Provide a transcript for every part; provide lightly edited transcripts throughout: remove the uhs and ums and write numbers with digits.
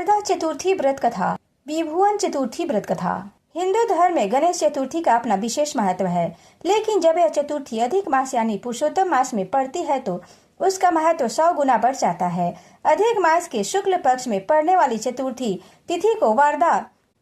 वरदा चतुर्थी व्रत कथा। विभुवन चतुर्थी व्रत कथा। हिंदू धर्म में गणेश चतुर्थी का अपना विशेष महत्व है, लेकिन जब यह चतुर्थी अधिक मास यानी पुरुषोत्तम मास में पड़ती है तो उसका महत्व 100 गुना बढ़ जाता है। अधिक मास के शुक्ल पक्ष में पड़ने वाली चतुर्थी तिथि को वरदा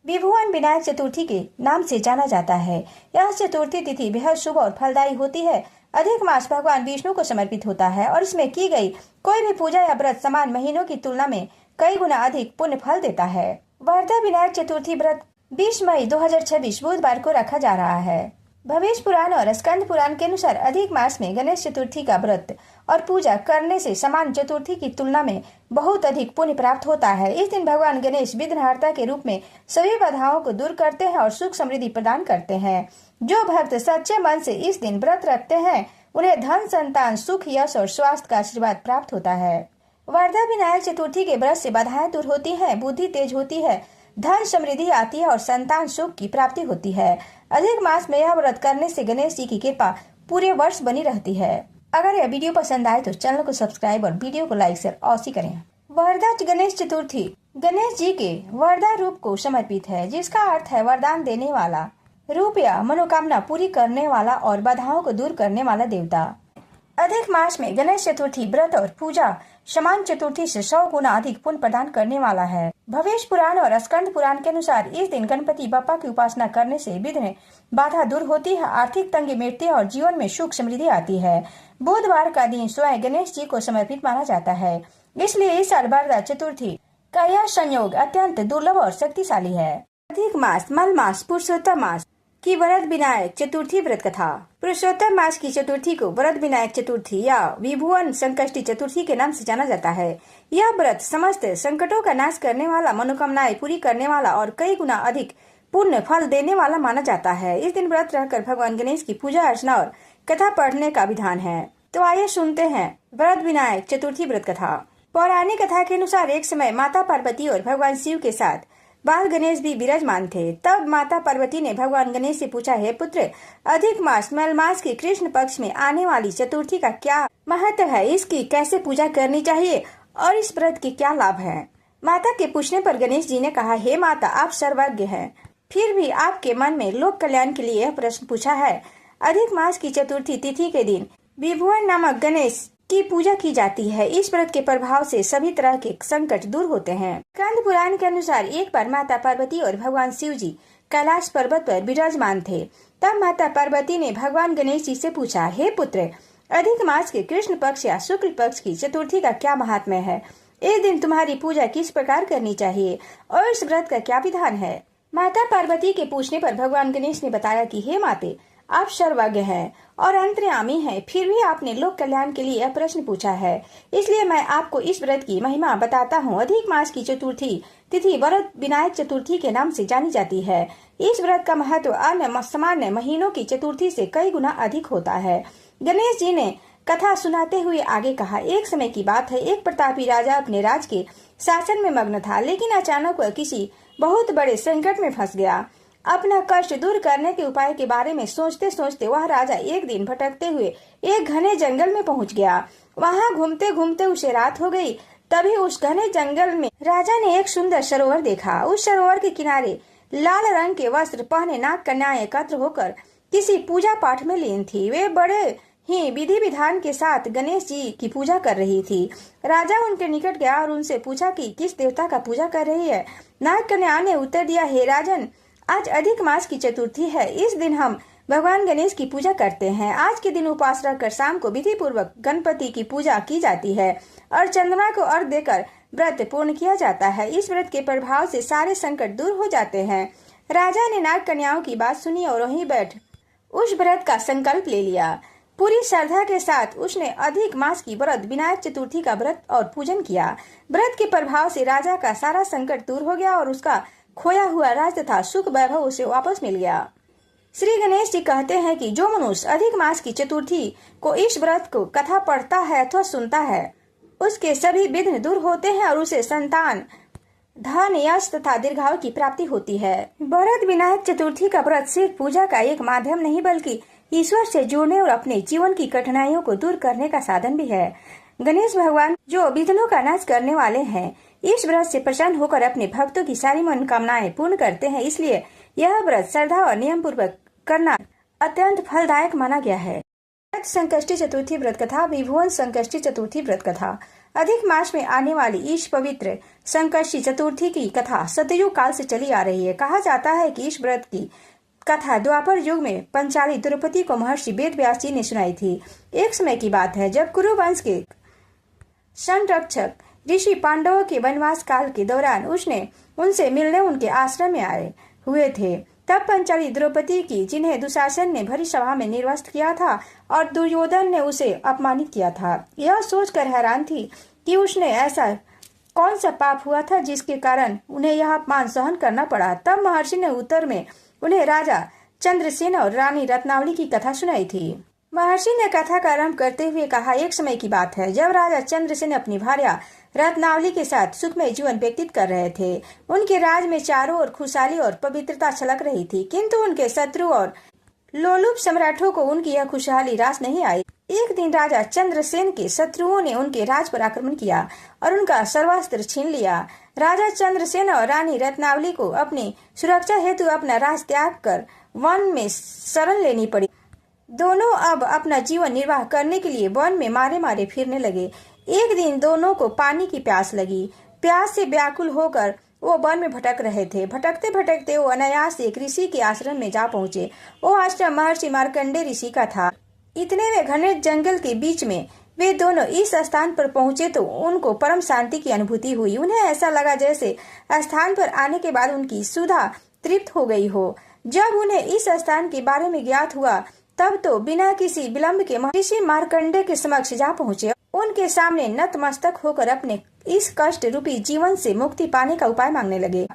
विभुवन विनायक चतुर्थी के नाम से जाना जाता है। यह चतुर्थी तिथि बेहद शुभ और फलदायी होती है। अधिक मास भगवान विष्णु को समर्पित होता है और इसमें की गई कोई भी पूजा या व्रत समान महीनों की तुलना में कई गुना अधिक पुण्य फल देता है। वरदा विनायक चतुर्थी व्रत 20 मई 2026 बुधवार को रखा जा रहा है। भविष्य पुराण और स्कंद पुराण के अनुसार अधिक मास में गणेश चतुर्थी का व्रत और पूजा करने से समान चतुर्थी की तुलना में बहुत अधिक पुण्य प्राप्त होता है। इस दिन भगवान गणेश विघ्नहर्ता के रूप में सभी बाधाओं को दूर करते हैं और सुख समृद्धि प्रदान करते हैं। जो भक्त सच्चे मन से इस दिन व्रत रखते हैं उन्हें धन, संतान, सुख, यश और स्वास्थ्य का आशीर्वाद प्राप्त होता है। वरदा विनायक चतुर्थी के व्रत से बाधाएं दूर होती हैं, बुद्धि तेज होती है, धन समृद्धि आती है और संतान सुख की प्राप्ति होती है। अधिक मास में यह व्रत करने से गणेश जी की कृपा पूरे वर्ष बनी रहती है। अगर यह वीडियो पसंद आए तो चैनल को सब्सक्राइब और वीडियो को लाइक शेयर अवश्य करें। वरदा गणेश चतुर्थी गणेश जी के वरदा रूप को समर्पित है, जिसका अर्थ है वरदान देने वाला, रूप या मनोकामना पूरी करने वाला और बाधाओं को दूर करने वाला देवता। अधिक मास में गणेश चतुर्थी व्रत और पूजा समान चतुर्थी से 100 गुना अधिक पुण्य प्रदान करने वाला है। भविष्य पुराण और स्कंद पुराण के अनुसार इस दिन गणपति बप्पा की उपासना करने से विघ्न बाधा दूर होती है, आर्थिक तंगी मिटती है और जीवन में सुख समृद्धि आती है। बुधवार का दिन स्वयं गणेश जी को समर्पित माना जाता है, इसलिए इस साल वरदा चतुर्थी का यह संयोग अत्यंत दुर्लभ और शक्तिशाली है। अधिक मास, मल मास, पुरुषोत्तम मास की वरद विनायक चतुर्थी व्रत कथा। पुरुषोत्तम मास की चतुर्थी को वरद विनायक चतुर्थी या विभुवन संकष्टी चतुर्थी के नाम से जाना जाता है। यह व्रत समस्त संकटों का नाश करने वाला, मनोकामनाएं पूरी करने वाला और कई गुना अधिक पुण्य फल देने वाला माना जाता है। इस दिन व्रत रहकर भगवान गणेश की पूजा अर्चना और कथा पढ़ने का विधान है। तो आइए सुनते हैं वरद विनायक चतुर्थी व्रत कथा। पौराणिक कथा के अनुसार एक समय माता पार्वती और भगवान शिव के साथ बाल गणेश भी विराजमान थे। तब माता पार्वती ने भगवान गणेश से पूछा, हे पुत्र, अधिक मास मल मास के कृष्ण पक्ष में आने वाली चतुर्थी का क्या महत्व है, इसकी कैसे पूजा करनी चाहिए और इस व्रत के क्या लाभ हैं? माता के पूछने पर गणेश जी ने कहा, हे माता, आप सर्वज्ञ हैं, फिर भी आपके मन में लोक कल्याण के लिए यह प्रश्न पूछा है। अधिक मास की चतुर्थी तिथि के दिन विभुवन नामक गणेश की पूजा की जाती है। इस व्रत के प्रभाव से सभी तरह के संकट दूर होते हैं। स्कंद पुराण के अनुसार एक बार माता पार्वती और भगवान शिव जी कैलाश पर्वत पर विराजमान थे। तब माता पार्वती ने भगवान गणेश जी से पूछा, हे पुत्र, अधिक मास के कृष्ण पक्ष या शुक्ल पक्ष की चतुर्थी का क्या महात्म्य है? इस दिन तुम्हारी पूजा किस प्रकार करनी चाहिए और इस व्रत का क्या विधान है? माता पार्वती के पूछने पर भगवान गणेश ने बताया कि हे माते, आप सर्वज्ञ हैं और अंतर्यामी हैं, फिर भी आपने लोक कल्याण के लिए यह प्रश्न पूछा है, इसलिए मैं आपको इस व्रत की महिमा बताता हूँ। अधिक मास की चतुर्थी तिथि वरद विनायक चतुर्थी के नाम से जानी जाती है। इस व्रत का महत्व अन्य सामान्य महीनों की चतुर्थी से कई गुना अधिक होता है। गणेश जी ने कथा सुनाते हुए आगे कहा, एक समय की बात है, एक प्रतापी राजा अपने राज के शासन में मग्न था, लेकिन अचानक वह किसी बहुत बड़े संकट में फंस गया। अपना कष्ट दूर करने के उपाय के बारे में सोचते सोचते वह राजा एक दिन भटकते हुए एक घने जंगल में पहुंच गया। वहां घूमते घूमते उसे रात हो गई। तभी उस घने जंगल में राजा ने एक सुंदर सरोवर देखा। उस सरोवर के किनारे लाल रंग के वस्त्र पहने नाग कन्याएं एकत्र होकर किसी पूजा पाठ में लीन थी। वे बड़े ही विधि विधान के साथ गणेश जी की पूजा कर रही थी। राजा उनके निकट गया और उनसे पूछा कि किस देवता का पूजा कर रही है। नाग कन्या ने उत्तर दिया, हे राजन, आज अधिक मास की चतुर्थी है। इस दिन हम भगवान गणेश की पूजा करते हैं। आज के दिन उपवास रखकर शाम को विधि पूर्वक गणपति की पूजा की जाती है और चंद्रमा को अर्घ्य देकर व्रत पूर्ण किया जाता है। इस व्रत के प्रभाव से सारे संकट दूर हो जाते हैं। राजा ने नाग कन्याओं की बात सुनी और वहीं बैठ उस व्रत का संकल्प ले लिया। पूरी श्रद्धा के साथ उसने अधिक मास की व्रत विनायक चतुर्थी का व्रत और पूजन किया। व्रत के प्रभाव से राजा का सारा संकट दूर हो गया और उसका खोया हुआ राज तथा सुख वैभव उसे वापस मिल गया। श्री गणेश जी कहते हैं कि जो मनुष्य अधिक मास की चतुर्थी को इस व्रत को कथा पढ़ता है अथवा सुनता है, उसके सभी विघ्न दूर होते हैं और उसे संतान, धन, यश तथा दीर्घायु की प्राप्ति होती है। वरद विनायक चतुर्थी का व्रत सिर्फ पूजा का एक माध्यम नहीं बल्कि ईश्वर से जुड़ने और अपने जीवन की कठिनाइयों को दूर करने का साधन भी है। गणेश भगवान जो विघ्नों का नाश करने वाले हैं, इस व्रत से प्रसन्न होकर अपने भक्तों की सारी मनोकामनाएं पूर्ण करते हैं, इसलिए यह व्रत श्रद्धा और नियम पूर्वक करना अत्यंत फलदायक माना गया है। संकष्टी चतुर्थी व्रत कथा। विभुवन संकष्टी चतुर्थी व्रत कथा। अधिक मास में आने वाली इस पवित्र संकष्टी चतुर्थी की कथा सतयुग काल से चली आ रही है। कहा जाता है कि इस व्रत की कथा द्वापर युग में पंचाली द्रौपदी को महर्षि वेद व्यास जी ने सुनाई थी। एक समय की बात है जब कुरु वंश के संरक्षक ऋषि पांडवों के वनवास काल के दौरान उसने उनसे मिलने उनके आश्रम में आए हुए थे। तब पंचाली द्रौपदी की, जिन्हें दुशासन ने भरी सभा में निर्वस्त्र किया था और दुर्योधन ने उसे अपमानित किया था, यह सोचकर हैरान थी कि उसने ऐसा कौन सा पाप हुआ था जिसके कारण उन्हें यह अपमान सहन करना पड़ा। तब महर्षि ने उत्तर में उन्हें राजा चंद्रसेन और रानी रत्नावली की कथा सुनाई थी। महर्षि ने कथा का आरंभ करते हुए कहा, एक समय की बात है जब राजा चंद्रसेन अपनी भार्या रत्नावली के साथ सुखमय जीवन व्यतीत कर रहे थे। उनके राज में चारों ओर खुशहाली और पवित्रता छलक रही थी, किंतु उनके शत्रु और लोलुप सम्राटों को उनकी यह खुशहाली रास नहीं आई। एक दिन राजा चंद्रसेन के शत्रुओं ने उनके राज पर आक्रमण किया और उनका सर्वास्त्र छीन लिया। राजा चंद्रसेन और रानी रत्नावली को अपनी सुरक्षा हेतु अपना राज त्याग कर वन में शरण लेनी पड़ी। दोनों अब अपना जीवन निर्वाह करने के लिए वन में मारे मारे फिरने लगे। एक दिन दोनों को पानी की प्यास लगी। प्यास से व्याकुल होकर वो वन में भटक रहे थे। भटकते भटकते वो अनायास एक ऋषि के आश्रम में जा पहुंचे। वो आश्रम महर्षि मार्कंडेय ऋषि का था। इतने में घने जंगल के बीच में वे दोनों इस स्थान पर पहुंचे तो उनको परम शांति की अनुभूति हुई। उन्हें ऐसा लगा जैसे स्थान पर आने के बाद उनकी सुधा तृप्त हो गई हो। जब उन्हें इस स्थान के बारे में ज्ञात हुआ तब तो बिना किसी विलंब के महर्षि मार्कंडेय के समक्ष जा पहुंचे। उनके सामने नतमस्तक होकर अपने इस कष्ट रूपी जीवन से मुक्ति पाने का उपाय मांगने लगे।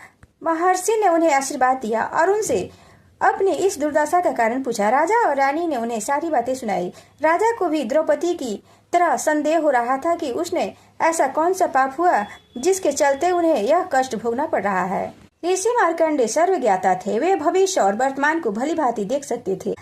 महर्षि ने उन्हें आशीर्वाद दिया और उनसे अपनी इस दुर्दशा का कारण पूछा। राजा और रानी ने उन्हें सारी बातें सुनाई। राजा को भी द्रौपदी की तरह संदेह हो रहा था कि उसने ऐसा कौन सा पाप हुआ जिसके चलते उन्हें यह कष्ट भोगना पड़ रहा है। ऋषि मार्कंडेय सर्वज्ञाता थे। वे भविष्य और वर्तमान को भली भांति देख सकते थे।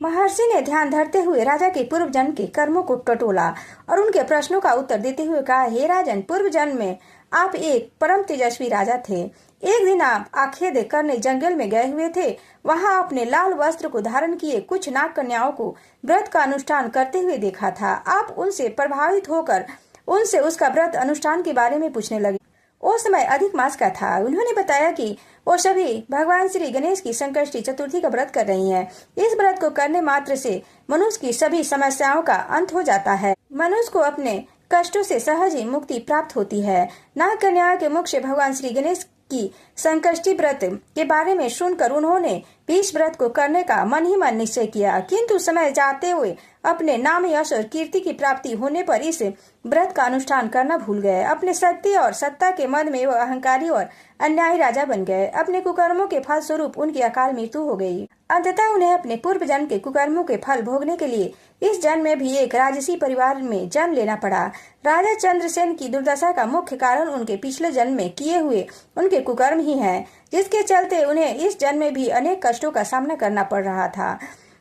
महर्षि ने ध्यान धरते हुए राजा के पूर्व जन्म के कर्मों को टटोला और उनके प्रश्नों का उत्तर देते हुए कहा, हे राजन, पूर्व जन्म में आप एक परम तेजस्वी राजा थे। एक दिन आप आखेद करने जंगल में गए हुए थे। वहां अपने लाल वस्त्र को धारण किए कुछ नाग कन्याओं को व्रत का अनुष्ठान करते हुए देखा था। आप उनसे प्रभावित होकर उनसे उसका व्रत अनुष्ठान के बारे में पूछने लगे। उस समय अधिक मास का था। उन्होंने बताया कि वो सभी भगवान श्री गणेश की संकष्टी चतुर्थी का व्रत कर रही हैं। इस व्रत को करने मात्र से मनुष्य की सभी समस्याओं का अंत हो जाता है। मनुष्य को अपने कष्टों से सहज ही मुक्ति प्राप्त होती है। नाग कन्या के मुख से भगवान श्री गणेश की संकष्टी व्रत के बारे में सुनकर उन्होंने भी इस व्रत को करने का मन ही मन निश्चय किया, किंतु समय जाते हुए अपने नाम यश और कीर्ति की प्राप्ति होने पर इस व्रत का अनुष्ठान करना भूल गए। अपने शक्ति और सत्ता के मद में वो अहंकारी और अन्यायी राजा बन गए। अपने कुकर्मों के फल स्वरूप उनकी अकाल मृत्यु हो गई। अंततः उन्हें अपने पूर्व जन्म के कुकर्मों के फल भोगने के लिए इस जन्म में भी एक राजसी परिवार में जन्म लेना पड़ा। राजा चंद्रसेन की दुर्दशा का मुख्य कारण उनके पिछले जन्म में किए हुए उनके कुकर्म ही है, जिसके चलते उन्हें इस जन्म में भी अनेक कष्टों का सामना करना पड़ रहा था।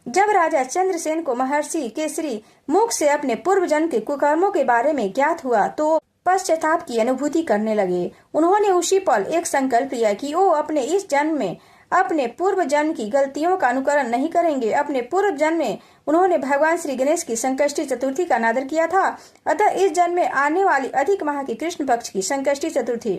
जब राजा चंद्रसेन को महर्षि केसरी मुख से अपने पूर्व जन्म के कुकर्मों के बारे में ज्ञात हुआ तो पश्चाताप की अनुभूति करने लगे। उन्होंने उसी पल एक संकल्प लिया कि वो अपने इस जन्म में अपने पूर्व जन्म की गलतियों का अनुकरण नहीं करेंगे। अपने पूर्व जन्म में उन्होंने भगवान श्री गणेश की संकष्टी चतुर्थी का अनादर किया था, अतः इस जन्म में आने वाली अधिक माह की कृष्ण पक्ष की संकष्टी चतुर्थी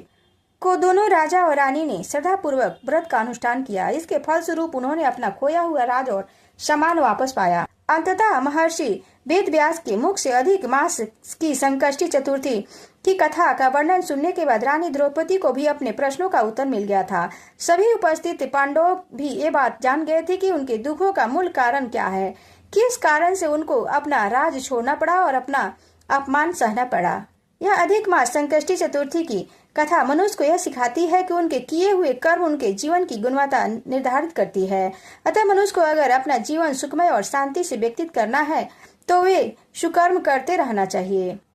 को दोनों राजा और रानी ने श्रद्धा पूर्वक व्रत का अनुष्ठान किया। इसके फल स्वरूप उन्होंने अपना खोया हुआ राज और सम्मान वापस पाया। अंततः महर्षि वेद व्यास के मुख से अधिक मास की संकष्टी चतुर्थी की कथा का वर्णन सुनने के बाद रानी द्रौपदी को भी अपने प्रश्नों का उत्तर मिल गया था। सभी उपस्थित पांडव भी ये बात जान गए थे कि उनके दुखों का मूल कारण क्या है, किस कारण से उनको अपना राज छोड़ना पड़ा और अपना अपमान सहना पड़ा। यह अधिक मास संकष्टी चतुर्थी की कथा मनुष्य को यह सिखाती है कि उनके किए हुए कर्म उनके जीवन की गुणवत्ता निर्धारित करती है। अतः मनुष्य को अगर अपना जीवन सुखमय और शांति से व्यतीत करना है तो वे सुकर्म करते रहना चाहिए।